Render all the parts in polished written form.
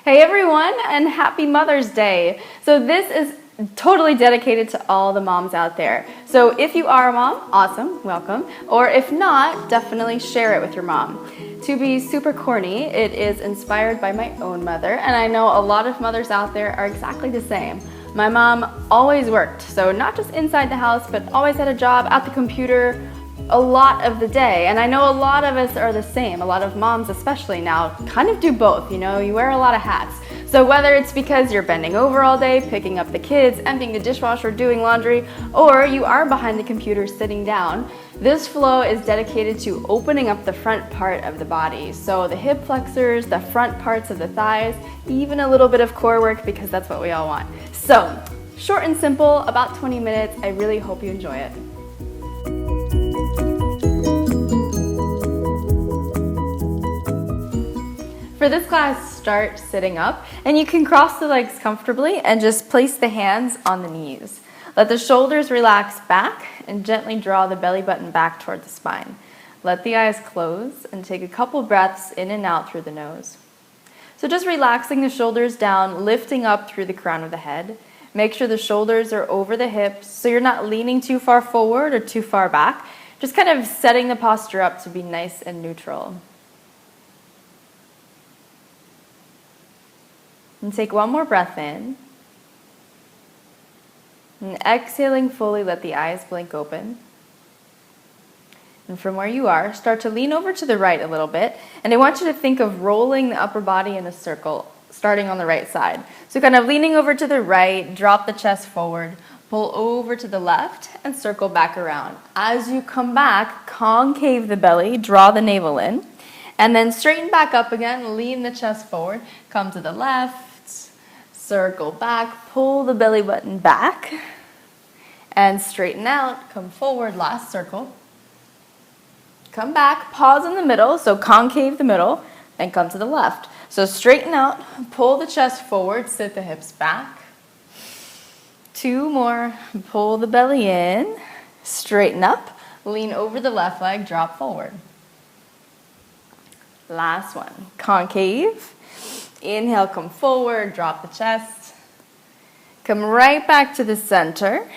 Hey everyone, and happy Mother's Day. So this is totally dedicated to all the moms out there. So if you are a mom, awesome, welcome. Or if not, definitely share it with your mom. To be super corny, it is inspired by my own mother, and I know a lot of mothers out there are exactly the same. My mom always worked, so not just inside the house, but always had a job at the computer a lot of the day. And I know a lot of us are the same. A lot of moms especially now kind of do both, you wear a lot of hats. So whether it's because you're bending over all day, picking up the kids, emptying the dishwasher, doing laundry, or you are behind the computer sitting down, this flow is dedicated to opening up the front part of the body. So the hip flexors, the front parts of the thighs, even a little bit of core work because that's what we all want. So short and simple, about 20 minutes. I really hope you enjoy it. For this class, start sitting up, and you can cross the legs comfortably and just place the hands on the knees. Let the shoulders relax back and gently draw the belly button back toward the spine. Let the eyes close and take a couple breaths in and out through the nose. So just relaxing the shoulders down, lifting up through the crown of the head. Make sure the shoulders are over the hips so you're not leaning too far forward or too far back. Just kind of setting the posture up to be nice and neutral. And take one more breath in. And exhaling fully, let the eyes blink open. And from where you are, start to lean over to the right a little bit. And I want you to think of rolling the upper body in a circle, starting on the right side. So kind of leaning over to the right, drop the chest forward, pull over to the left, and circle back around. As you come back, concave the belly, draw the navel in, and then straighten back up again, lean the chest forward, come to the left, circle back, pull the belly button back, and straighten out, come forward, last circle. Come back, pause in the middle, so concave the middle, and come to the left. So straighten out, pull the chest forward, sit the hips back. Two more, pull the belly in, straighten up, lean over the left leg, drop forward. Last one, concave. Inhale, come forward, drop the chest. Come right back to the center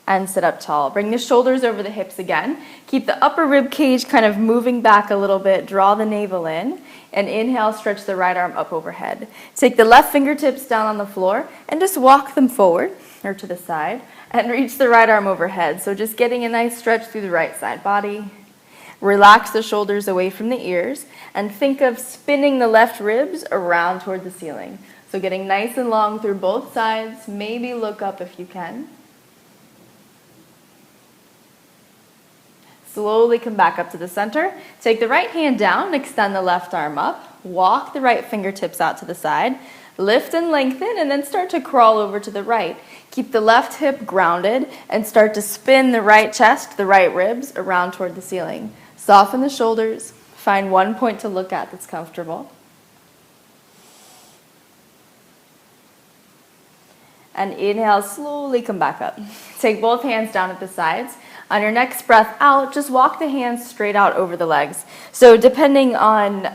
and sit up tall. Bring the shoulders over the hips again. Keep the upper rib cage kind of moving back a little bit. Draw the navel in. And inhale, stretch the right arm up overhead. Take the left fingertips down on the floor and just walk them forward or to the side and reach the right arm overhead. So just getting a nice stretch through the right side body. Relax the shoulders away from the ears and think of spinning the left ribs around toward the ceiling. So getting nice and long through both sides. Maybe look up if you can. Slowly come back up to the center. Take the right hand down, extend the left arm up. Walk the right fingertips out to the side. Lift and lengthen, and then start to crawl over to the right. Keep the left hip grounded and start to spin the right chest, the right ribs, around toward the ceiling. Soften the shoulders. Find one point to look at that's comfortable. And inhale, slowly come back up. Take both hands down at the sides. On your next breath out, just walk the hands straight out over the legs. So depending on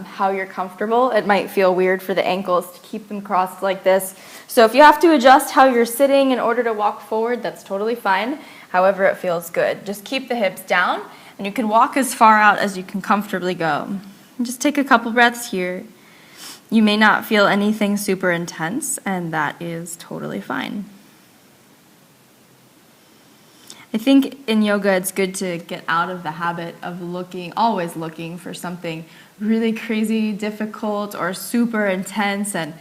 how you're comfortable, it might feel weird for the ankles to keep them crossed like this. So if you have to adjust how you're sitting in order to walk forward, that's totally fine. However it feels good. Just keep the hips down, and you can walk as far out as you can comfortably go. And just take a couple breaths here. You may not feel anything super intense, and that is totally fine. I think in yoga it's good to get out of the habit of always looking for something really crazy, difficult, or super intense and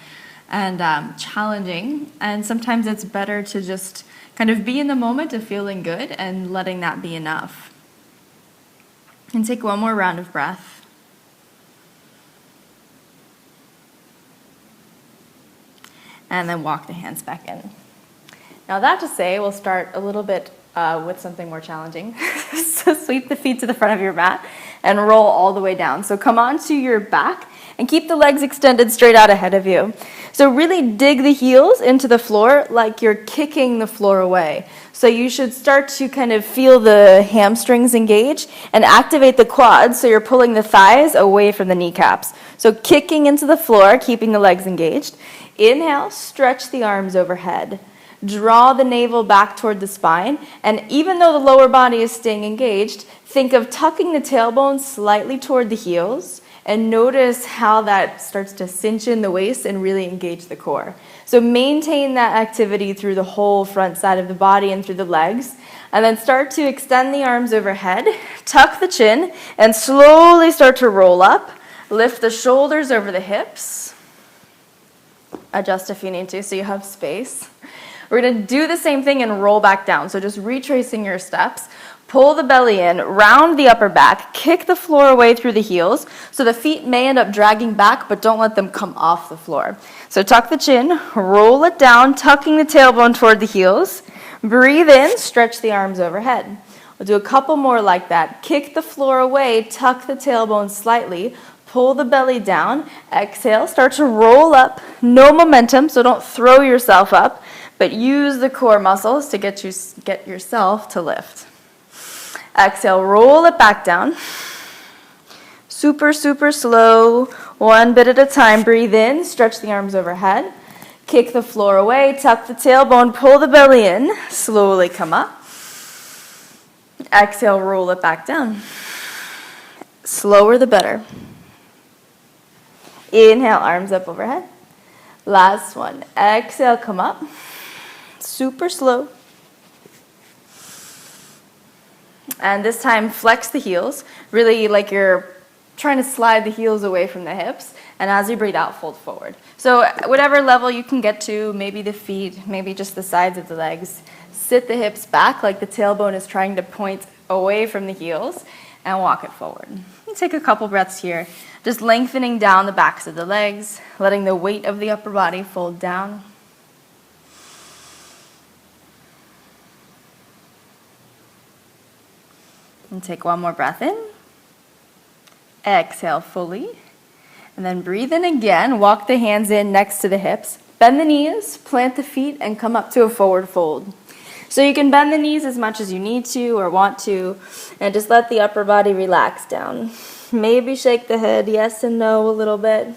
challenging. And sometimes it's better to just kind of be in the moment of feeling good and letting that be enough. And take one more round of breath. And then walk the hands back in. Now that to say, we'll start a little bit with something more challenging. So sweep the feet to the front of your mat and roll all the way down. So come onto your back and keep the legs extended straight out ahead of you. So really dig the heels into the floor like you're kicking the floor away. So you should start to kind of feel the hamstrings engage and activate the quads so you're pulling the thighs away from the kneecaps. So kicking into the floor, keeping the legs engaged. Inhale, stretch the arms overhead. Draw the navel back toward the spine, and even though the lower body is staying engaged, think of tucking the tailbone slightly toward the heels, and notice how that starts to cinch in the waist and really engage the core. So maintain that activity through the whole front side of the body and through the legs, and then start to extend the arms overhead, tuck the chin, and slowly start to roll up. Lift the shoulders over the hips. Adjust if you need to so you have space. We're going to do the same thing and roll back down. So just retracing your steps. Pull the belly in, round the upper back, kick the floor away through the heels. So the feet may end up dragging back, but don't let them come off the floor. So tuck the chin, roll it down, tucking the tailbone toward the heels. Breathe in, stretch the arms overhead. We'll do a couple more like that. Kick the floor away, tuck the tailbone slightly. Pull the belly down. Exhale, start to roll up. No momentum, so don't throw yourself up. But use the core muscles to get yourself to lift. Exhale, roll it back down. Super, super slow. One bit at a time. Breathe in, stretch the arms overhead. Kick the floor away, tuck the tailbone, pull the belly in. Slowly come up. Exhale, roll it back down. Slower the better. Inhale, arms up overhead. Last one. Exhale, come up. Super slow. And this time, flex the heels. Really like you're trying to slide the heels away from the hips. And as you breathe out, fold forward. So whatever level you can get to, maybe the feet, maybe just the sides of the legs. Sit the hips back like the tailbone is trying to point away from the heels and walk it forward. You take a couple breaths here. Just lengthening down the backs of the legs, letting the weight of the upper body fold down. And take one more breath in. Exhale fully. And then breathe in again. Walk the hands in next to the hips. Bend the knees, plant the feet, and come up to a forward fold. So you can bend the knees as much as you need to or want to, and just let the upper body relax down. Maybe shake the head yes and no a little bit.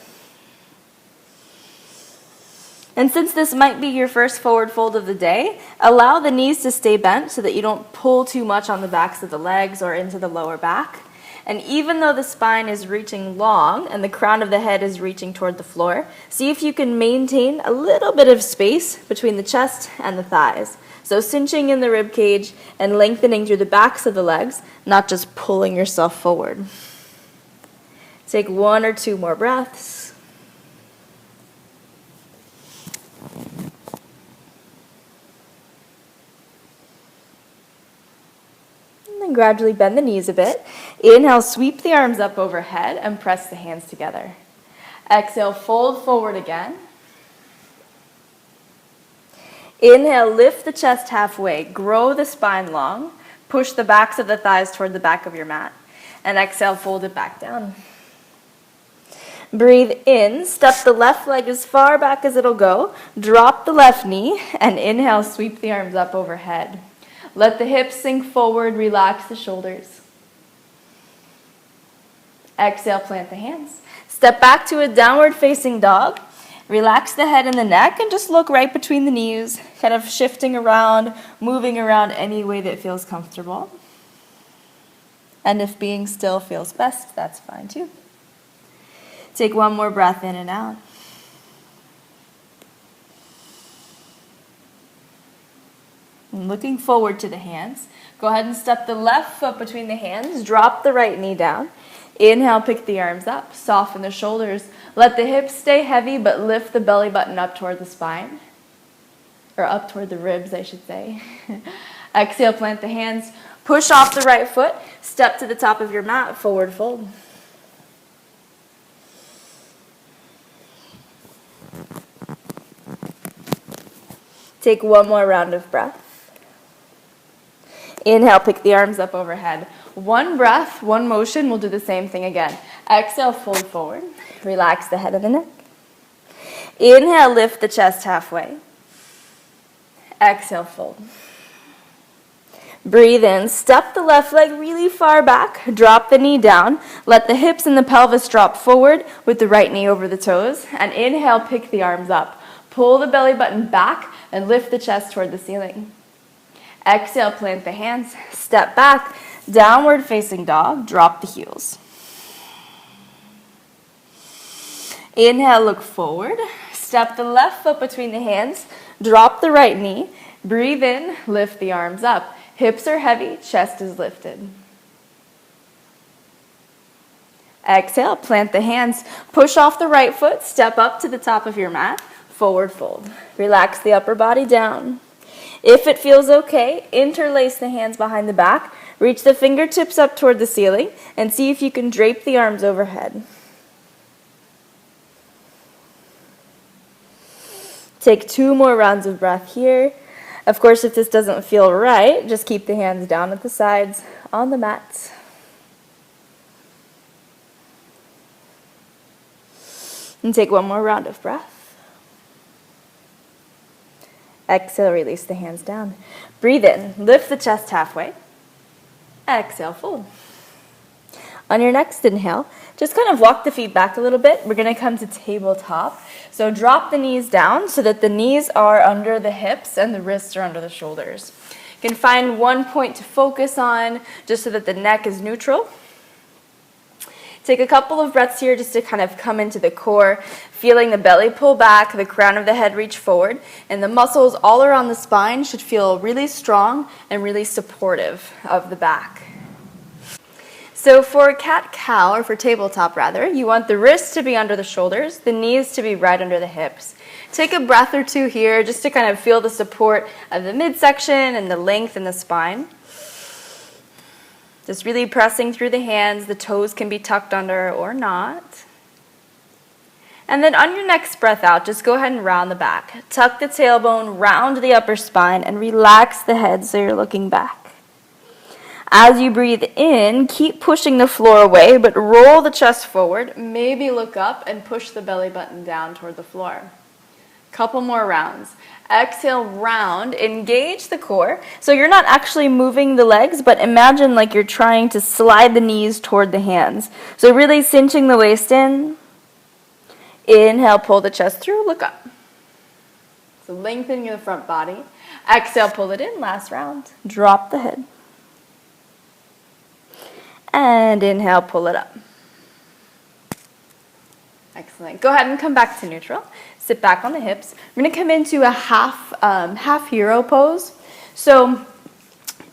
And since this might be your first forward fold of the day, allow the knees to stay bent so that you don't pull too much on the backs of the legs or into the lower back. And even though the spine is reaching long and the crown of the head is reaching toward the floor, see if you can maintain a little bit of space between the chest and the thighs. So cinching in the rib cage and lengthening through the backs of the legs, not just pulling yourself forward. Take one or two more breaths. And then gradually bend the knees a bit. Inhale, sweep the arms up overhead and press the hands together. Exhale, fold forward again. Inhale, lift the chest halfway. Grow the spine long. Push the backs of the thighs toward the back of your mat. And exhale, fold it back down. Breathe in, step the left leg as far back as it'll go, drop the left knee, and inhale, sweep the arms up overhead. Let the hips sink forward, relax the shoulders. Exhale, plant the hands. Step back to a downward facing dog. Relax the head and the neck and just look right between the knees, kind of shifting around, moving around any way that feels comfortable. And if being still feels best, that's fine too. Take one more breath in and out. And looking forward to the hands. Go ahead and step the left foot between the hands. Drop the right knee down. Inhale, pick the arms up. Soften the shoulders. Let the hips stay heavy, but lift the belly button up toward the spine. Or up toward the ribs, I should say. Exhale, plant the hands. Push off the right foot. Step to the top of your mat. Forward fold. Take one more round of breath. Inhale, pick the arms up overhead. one breath, one motion, we'll do the same thing again. Exhale, fold forward. Relax the head of the neck. Inhale, lift the chest halfway. Exhale, fold. Breathe in, step the left leg really far back, drop the knee down, let the hips and the pelvis drop forward with the right knee over the toes, and inhale, pick the arms up. Pull the belly button back and lift the chest toward the ceiling. Exhale, plant the hands, step back, downward facing dog, drop the heels. Inhale, look forward, step the left foot between the hands, drop the right knee, breathe in, lift the arms up. Hips are heavy, chest is lifted. Exhale, plant the hands, push off the right foot, step up to the top of your mat, forward fold. Relax the upper body down. If it feels okay, interlace the hands behind the back, reach the fingertips up toward the ceiling, and see if you can drape the arms overhead. Take 2 more rounds of breath here. Of course, if this doesn't feel right, just keep the hands down at the sides on the mat. And take 1 more round of breath. Exhale, release the hands down. Breathe in, lift the chest halfway. Exhale, fold. On your next inhale, just kind of walk the feet back a little bit. We're going to come to tabletop. So drop the knees down so that the knees are under the hips and the wrists are under the shoulders. You can find one point to focus on just so that the neck is neutral. Take a couple of breaths here just to kind of come into the core, feeling the belly pull back, the crown of the head reach forward, and the muscles all around the spine should feel really strong and really supportive of the back. So for cat-cow, or for tabletop rather, you want the wrists to be under the shoulders, the knees to be right under the hips. Take a breath or two here just to kind of feel the support of the midsection and the length in the spine. Just really pressing through the hands, the toes can be tucked under or not. And then on your next breath out, just go ahead and round the back. Tuck the tailbone, round the upper spine, and relax the head so you're looking back. As you breathe in, keep pushing the floor away, but roll the chest forward. Maybe look up and push the belly button down toward the floor. Couple more rounds. Exhale, round, engage the core. So you're not actually moving the legs, but imagine like you're trying to slide the knees toward the hands. So really cinching the waist in. Inhale, pull the chest through, look up. So lengthening the front body. Exhale, pull it in, last round. Drop the head. And inhale, pull it up. Excellent. Go ahead and come back to neutral. Sit back on the hips. We're going to come into a half hero pose. So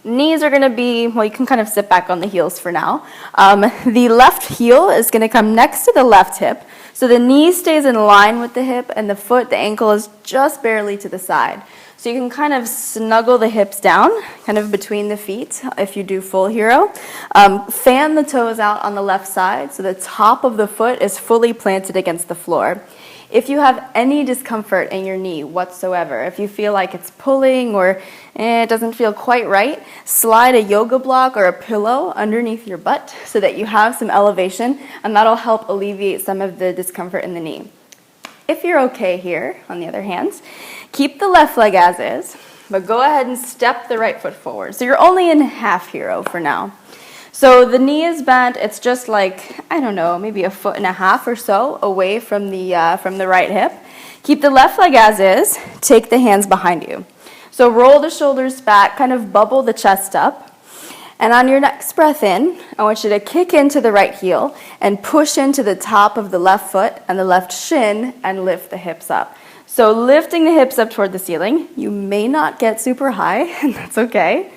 knees are going to be, well, you can kind of sit back on the heels for now. The left heel is going to come next to the left hip. So the knee stays in line with the hip and the foot, the ankle is just barely to the side. So you can kind of snuggle the hips down, kind of between the feet if you do full hero. Fan the toes out on the left side so the top of the foot is fully planted against the floor. If you have any discomfort in your knee whatsoever, if you feel like it's pulling or it doesn't feel quite right, slide a yoga block or a pillow underneath your butt so that you have some elevation, and that'll help alleviate some of the discomfort in the knee. If you're okay here, on the other hand, keep the left leg as is, but go ahead and step the right foot forward. So you're only in half hero for now. So the knee is bent. It's just like, I don't know, maybe 1.5 feet or so away from the right hip. Keep the left leg as is. Take the hands behind you. So roll the shoulders back, kind of bubble the chest up. And on your next breath in, I want you to kick into the right heel and push into the top of the left foot and the left shin and lift the hips up. So lifting the hips up toward the ceiling. You may not get super high, and that's okay.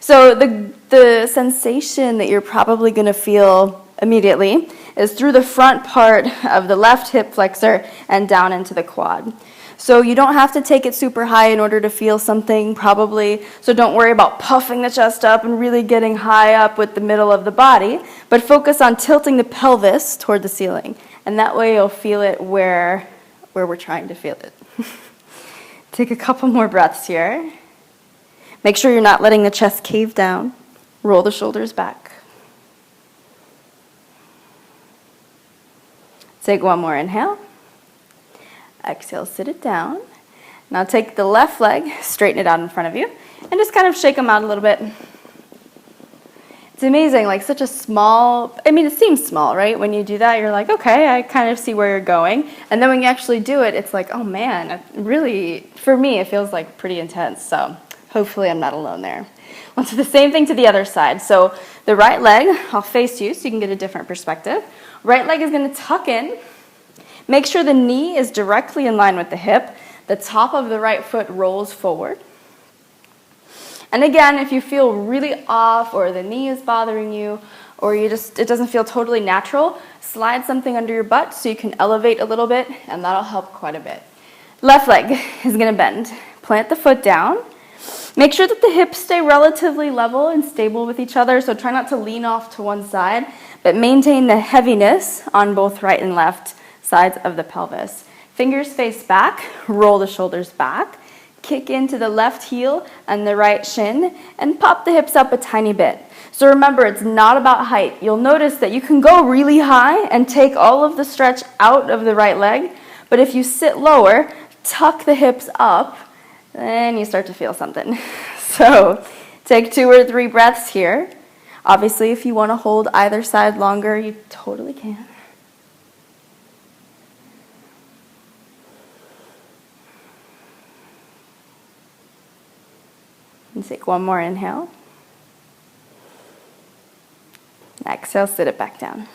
So the sensation that you're probably going to feel immediately is through the front part of the left hip flexor and down into the quad. So you don't have to take it super high in order to feel something probably. So don't worry about puffing the chest up and really getting high up with the middle of the body, but focus on tilting the pelvis toward the ceiling. And that way you'll feel it where we're trying to feel it. Take a couple more breaths here. Make sure you're not letting the chest cave down. Roll the shoulders back. Take one more inhale. Exhale, sit it down. Now take the left leg, straighten it out in front of you, and just kind of shake them out a little bit. It's amazing, like such a small, it seems small, right? When you do that, you're like, okay, I kind of see where you're going. And then when you actually do it, it's like, oh man, really, for me, it feels like pretty intense. So hopefully I'm not alone there. We'll do the same thing to the other side. So the right leg, I'll face you so you can get a different perspective. Right leg is going to tuck in. Make sure the knee is directly in line with the hip. The top of the right foot rolls forward. And again, if you feel really off or the knee is bothering you or it doesn't feel totally natural, slide something under your butt so you can elevate a little bit, and that'll help quite a bit. Left leg is going to bend. Plant the foot down. Make sure that the hips stay relatively level and stable with each other, so try not to lean off to one side, but maintain the heaviness on both right and left sides of the pelvis. Fingers face back, roll the shoulders back. Kick into the left heel and the right shin and pop the hips up a tiny bit. So remember, it's not about height. You'll notice that you can go really high and take all of the stretch out of the right leg, but if you sit lower, tuck the hips up, then you start to feel something. So take 2 or 3 breaths here. Obviously, if you want to hold either side longer, you totally can. And take one more inhale. Exhale, sit it back down.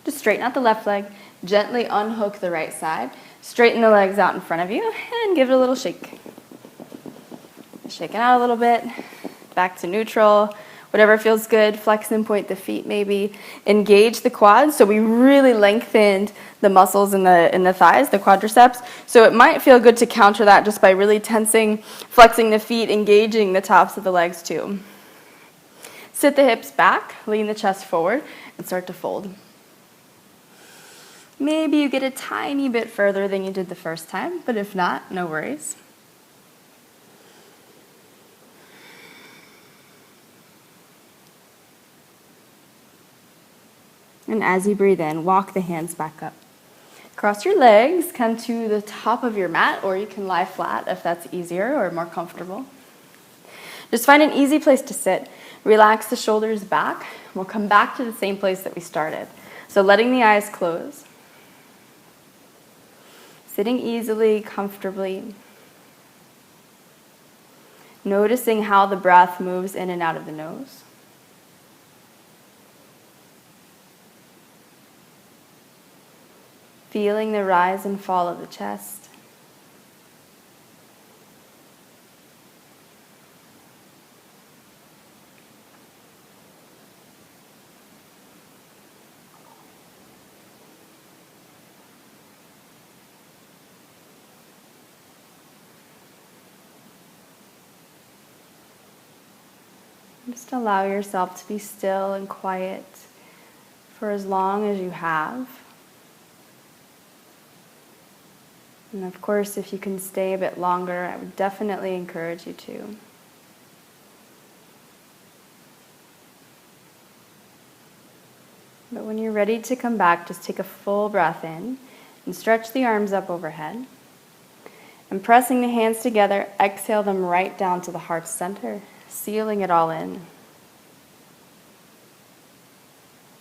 Just straighten out the left leg, gently unhook the right side, straighten the legs out in front of you, and give it a little shake. Shake it out a little bit, back to neutral. Whatever feels good, flex and point the feet maybe. Engage the quads, so we really lengthened the muscles in the thighs, the quadriceps. So it might feel good to counter that just by really tensing, flexing the feet, engaging the tops of the legs too. Sit the hips back, lean the chest forward, and start to fold. Maybe you get a tiny bit further than you did the first time, but if not, no worries. And as you breathe in, walk the hands back up. Cross your legs, come to the top of your mat, or you can lie flat if that's easier or more comfortable. Just find an easy place to sit. Relax the shoulders back. We'll come back to the same place that we started. So letting the eyes close. Sitting easily, comfortably. Noticing how the breath moves in and out of the nose. Feeling the rise and fall of the chest. Just allow yourself to be still and quiet for as long as you have. And of course, if you can stay a bit longer, I would definitely encourage you to. But when you're ready to come back, just take a full breath in and stretch the arms up overhead. And pressing the hands together, exhale them right down to the heart center, sealing it all in.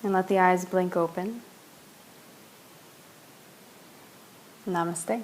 And let the eyes blink open. Namaste.